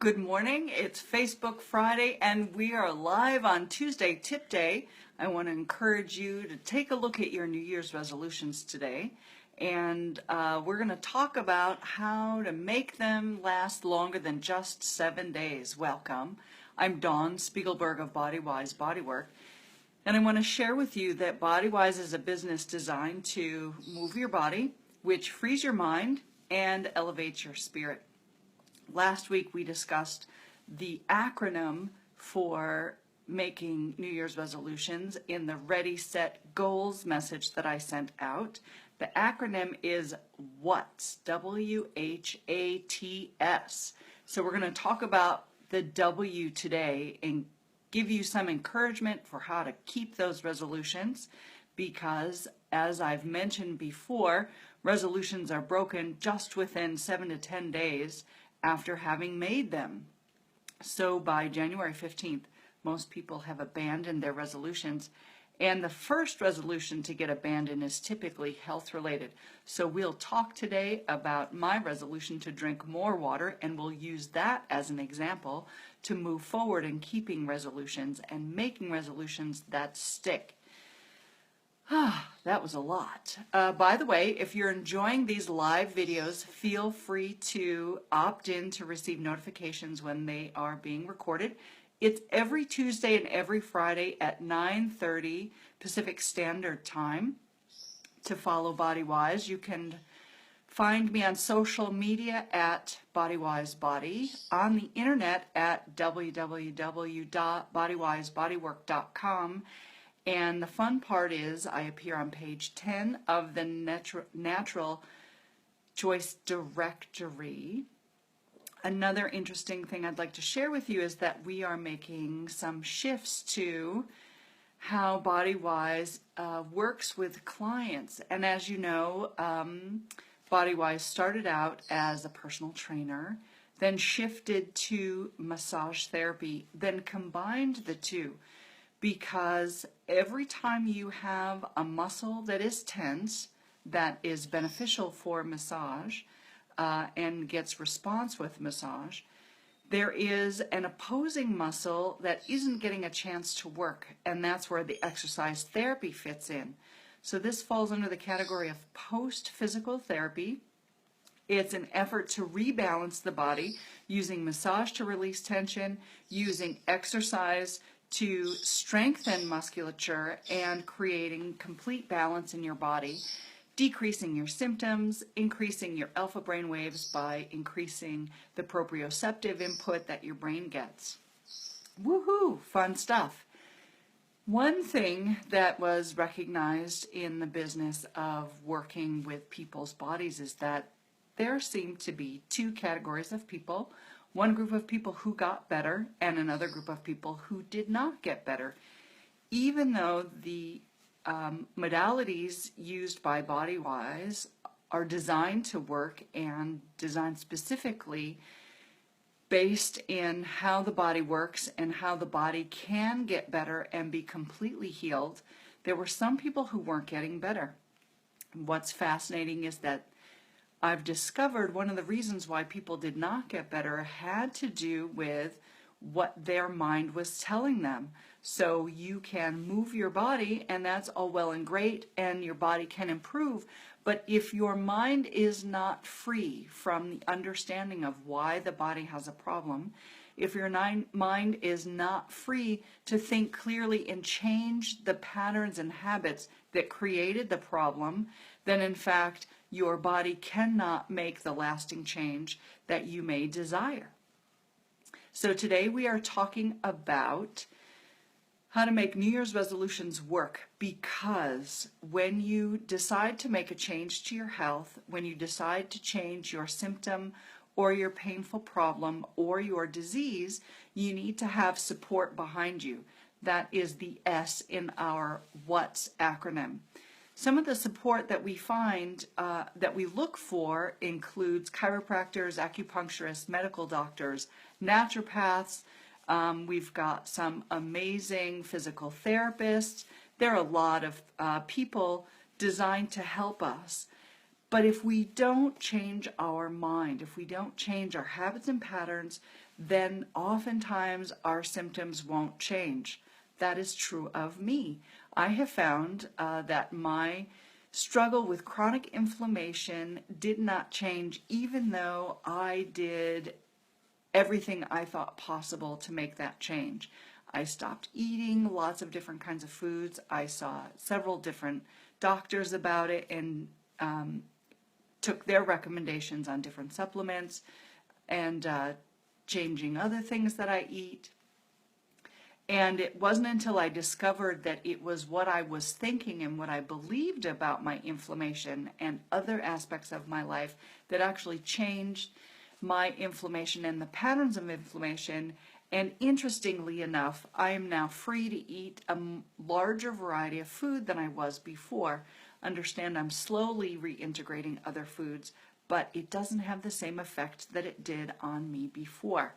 Good morning. It's Facebook Friday and we are live on Tuesday, Tip Day. I want to encourage you to take a look at your New Year's resolutions today. And we're going to talk about how to make them last longer than just 7 days. Welcome. I'm Dawn Spiegelberg of BodyWise Bodywork. And I want to share with you that BodyWise is a business designed to move your body, which frees your mind and elevates your spirit. Last week we discussed the acronym for making New Year's resolutions in the Ready, Set, Goals message that I sent out. The acronym is WHATS, W-H-A-T-S. So we're going to talk about the W today and give you some encouragement for how to keep those resolutions, because as I've mentioned before, resolutions are broken just within 7 to 10 days after having made them. So by January 15th, most people have abandoned their resolutions, and the first resolution to get abandoned is typically health related. So we'll talk today about my resolution to drink more water, and we'll use that as an example to move forward in keeping resolutions and making resolutions that stick. That was a lot. By the way, if you're enjoying these live videos, feel free to opt in to receive notifications when they are being recorded. It's every Tuesday and every Friday at 9:30 Pacific Standard Time. To follow BodyWise, you can find me on social media at BodyWiseBody, on the internet at www.bodywisebodywork.com. And the fun part is I appear on page 10 of the Natural Choice Directory. Another interesting thing I'd like to share with you is that we are making some shifts to how BodyWise works with clients. And as you know, BodyWise started out as a personal trainer, then shifted to massage therapy, then combined the two. Because every time you have a muscle that is tense, that is beneficial for massage and gets response with massage, there is an opposing muscle that isn't getting a chance to work, and that's where the exercise therapy fits in. So this falls under the category of post-physical therapy. It's an effort to rebalance the body using massage to release tension, using exercise to strengthen musculature, and creating complete balance in your body, decreasing your symptoms, increasing your alpha brain waves by increasing the proprioceptive input that your brain gets. Woohoo! Fun stuff. One thing that was recognized in the business of working with people's bodies is that there seem to be two categories of people. One group of people who got better and another group of people who did not get better. Even though the modalities used by BodyWise are designed to work and designed specifically based in how the body works and how the body can get better and be completely healed, there were some people who weren't getting better. What's fascinating is that I've discovered one of the reasons why people did not get better had to do with what their mind was telling them. So you can move your body, and that's all well and great, and your body can improve. But if your mind is not free from the understanding of why the body has a problem, if your mind is not free to think clearly and change the patterns and habits that created the problem, then in fact your body cannot make the lasting change that you may desire. So today we are talking about how to make New Year's resolutions work, because when you decide to make a change to your health, when you decide to change your symptom or your painful problem or your disease, you need to have support behind you. That is the S in our WHATS acronym. Some of the support that we find, that we look for, includes chiropractors, acupuncturists, medical doctors, naturopaths. We've got some amazing physical therapists. There are a lot of people designed to help us. But if we don't change our mind, if we don't change our habits and patterns, then oftentimes our symptoms won't change. That is true of me. I have found that my struggle with chronic inflammation did not change even though I did everything I thought possible to make that change. I stopped eating lots of different kinds of foods. I saw several different doctors about it and took their recommendations on different supplements and changing other things that I eat. And it wasn't until I discovered that it was what I was thinking and what I believed about my inflammation and other aspects of my life that actually changed my inflammation and the patterns of inflammation. And interestingly enough, I am now free to eat a larger variety of food than I was before. Understand, I'm slowly reintegrating other foods, but it doesn't have the same effect that it did on me before.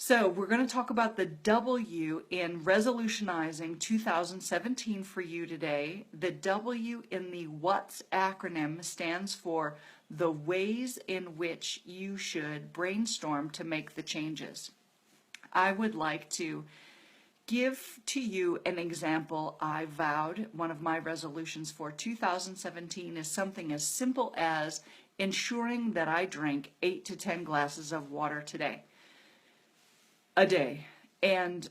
So we're going to talk about the W in Resolution-izing 2017 for you today. The W in the WHATS acronym stands for the ways in which you should brainstorm to make the changes. I would like to give to you an example I vowed. One of my resolutions for 2017 is something as simple as ensuring that I drink 8 to 10 glasses of water a day. And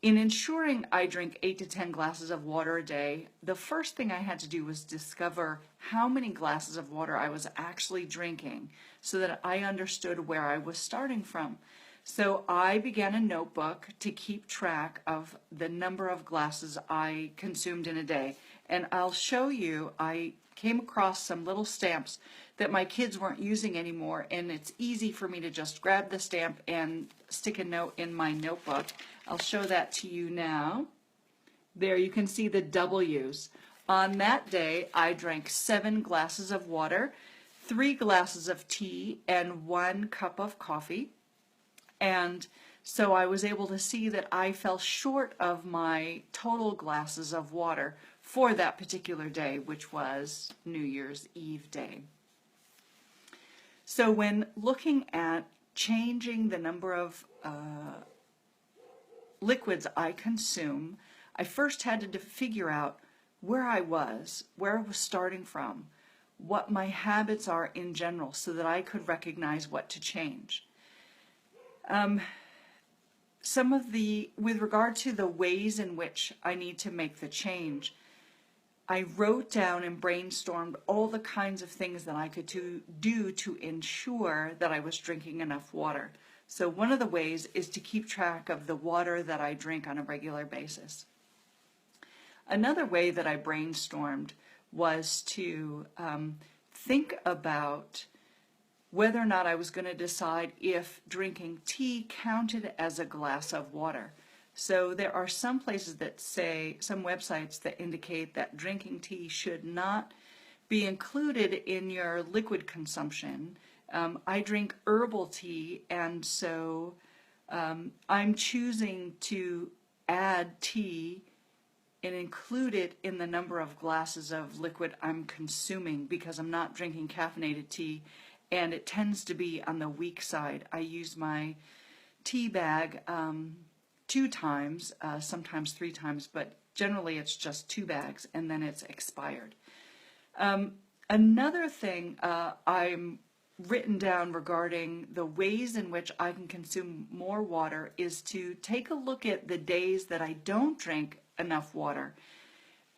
in ensuring I drink 8 to 10 glasses of water a day, the first thing I had to do was discover how many glasses of water I was actually drinking so that I understood where I was starting from. So I began a notebook to keep track of the number of glasses I consumed in a day. And I'll show you, I came across some little stamps that my kids weren't using anymore, and it's easy for me to just grab the stamp and stick a note in my notebook. I'll show that to you now. There you can see the W's. On that day, I drank 7 glasses of water, 3 glasses of tea, and 1 cup of coffee. And so I was able to see that I fell short of my total glasses of water for that particular day, which was New Year's Eve day. So when looking at changing the number of liquids I consume, I first had to figure out where I was starting from, what my habits are in general, so that I could recognize what to change. With regard to the ways in which I need to make the change, I wrote down and brainstormed all the kinds of things that I could do to ensure that I was drinking enough water. So one of the ways is to keep track of the water that I drink on a regular basis. Another way that I brainstormed was to think about whether or not I was going to decide if drinking tea counted as a glass of water. So there are some places that say, some websites that indicate that drinking tea should not be included in your liquid consumption. I drink herbal tea, and so I'm choosing to add tea and include it in the number of glasses of liquid I'm consuming because I'm not drinking caffeinated tea, and it tends to be on the weak side. I use my tea bag 2 times, sometimes 3 times, but generally it's just 2 bags and then it's expired. Another thing I'm written down regarding the ways in which I can consume more water is to take a look at the days that I don't drink enough water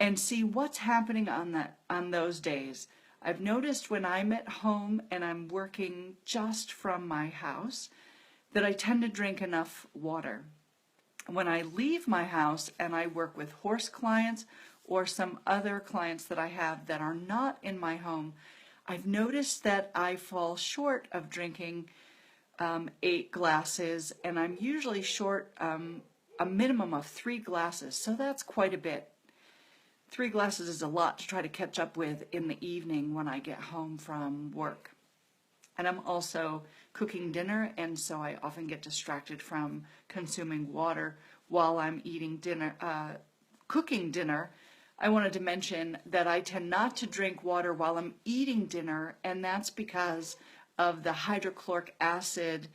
and see what's happening on those days. I've noticed when I'm at home and I'm working just from my house that I tend to drink enough water. When I leave my house and I work with horse clients or some other clients that I have that are not in my home, I've noticed that I fall short of drinking 8 glasses, and I'm usually short a minimum of 3 glasses, so that's quite a bit. 3 glasses is a lot to try to catch up with in the evening when I get home from work. And I'm also cooking dinner, and so I often get distracted from consuming water while I'm eating dinner, cooking dinner. I wanted to mention that I tend not to drink water while I'm eating dinner, and that's because of the hydrochloric acid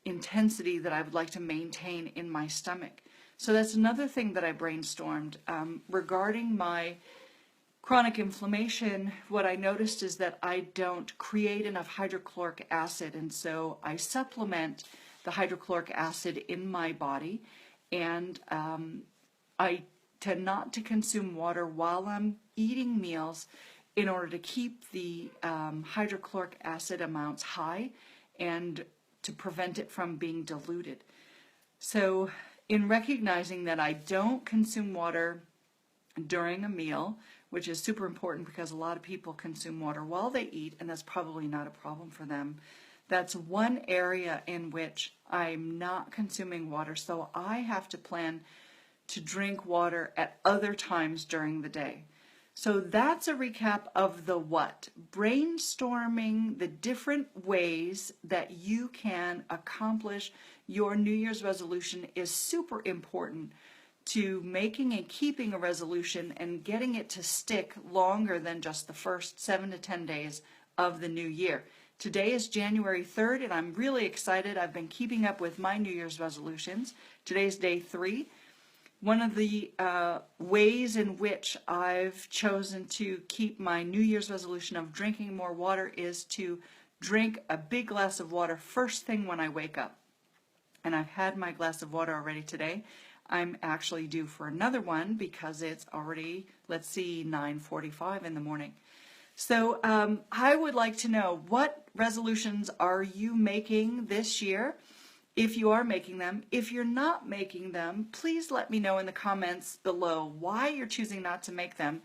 intensity that I would like to maintain in my stomach. So that's another thing that I brainstormed. Regarding my chronic inflammation, what I noticed is that I don't create enough hydrochloric acid, and so I supplement the hydrochloric acid in my body, and I tend not to consume water while I'm eating meals in order to keep the hydrochloric acid amounts high and to prevent it from being diluted. So in recognizing that I don't consume water during a meal, which is super important because a lot of people consume water while they eat, and that's probably not a problem for them. That's one area in which I'm not consuming water, so I have to plan to drink water at other times during the day. So that's a recap of the what. Brainstorming the different ways that you can accomplish your New Year's resolution is super important to making and keeping a resolution and getting it to stick longer than just the first 7 to 10 days of the new year. Today is January 3rd, and I'm really excited. I've been keeping up with my New Year's resolutions. Today's day 3. One of the ways in which I've chosen to keep my New Year's resolution of drinking more water is to drink a big glass of water first thing when I wake up. And I've had my glass of water already today. I'm actually due for another one because it's already, let's see, 9:45 in the morning. So I would like to know, what resolutions are you making this year? If you are making them. If you're not making them, please let me know in the comments below why you're choosing not to make them.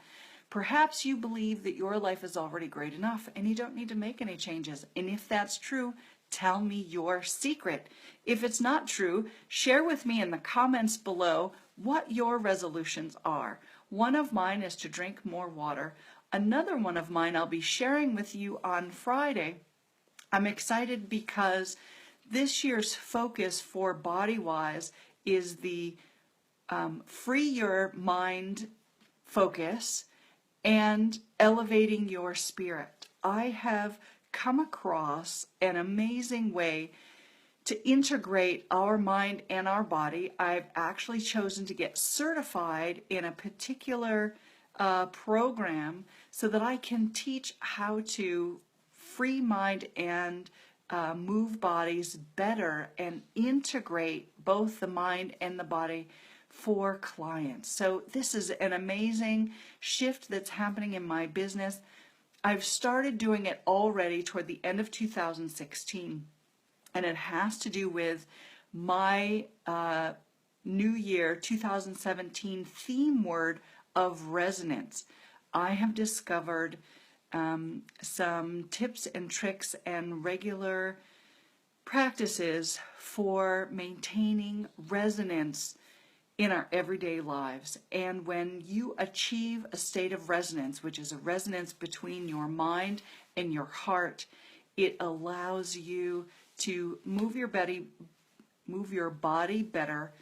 Perhaps you believe that your life is already great enough and you don't need to make any changes. And if that's true, tell me your secret. If it's not true, share with me in the comments below what your resolutions are. One of mine is to drink more water. Another one of mine I'll be sharing with you on Friday. I'm excited because this year's focus for Body-Wise is the free your mind focus and elevating your spirit. I have come across an amazing way to integrate our mind and our body. I've actually chosen to get certified in a particular program so that I can teach how to free mind and move bodies better and integrate both the mind and the body for clients. So this is an amazing shift that's happening in my business. I've started doing it already toward the end of 2016, and it has to do with my New Year 2017 theme word of resonance. I have discovered some tips and tricks and regular practices for maintaining resonance in our everyday lives. And when you achieve a state of resonance, which is a resonance between your mind and your heart, it allows you to move your body better.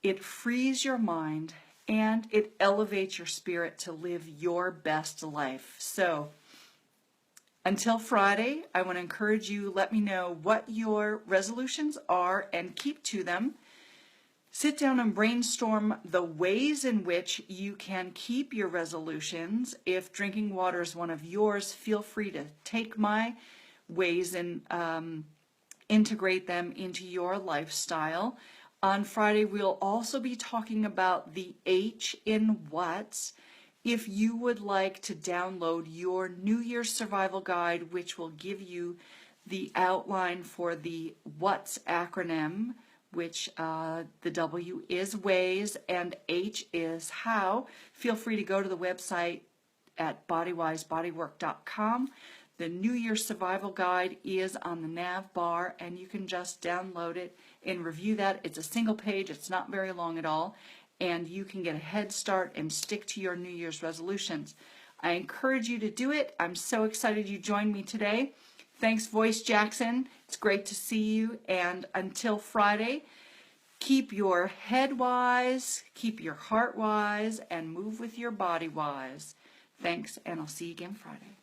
It frees your mind, and it elevates your spirit to live your best life. So until Friday, I want to encourage you, let me know what your resolutions are and keep to them. Sit down and brainstorm the ways in which you can keep your resolutions. If drinking water is one of yours, feel free to take my ways and integrate them into your lifestyle. On Friday, we'll also be talking about the H in what's. If you would like to download your New Year's Survival Guide, which will give you the outline for the what's acronym, which the W is ways and H is how, feel free to go to the website at bodywisebodywork.com. The New Year's Survival Guide is on the nav bar, and you can just download it and review that. It's a single page. It's not very long at all, and you can get a head start and stick to your New Year's resolutions. I encourage you to do it. I'm so excited you joined me today. Thanks, Voice Jackson. It's great to see you, and until Friday, Keep your head wise, keep your heart wise, and move with your body wise. Thanks, and I'll see you again Friday.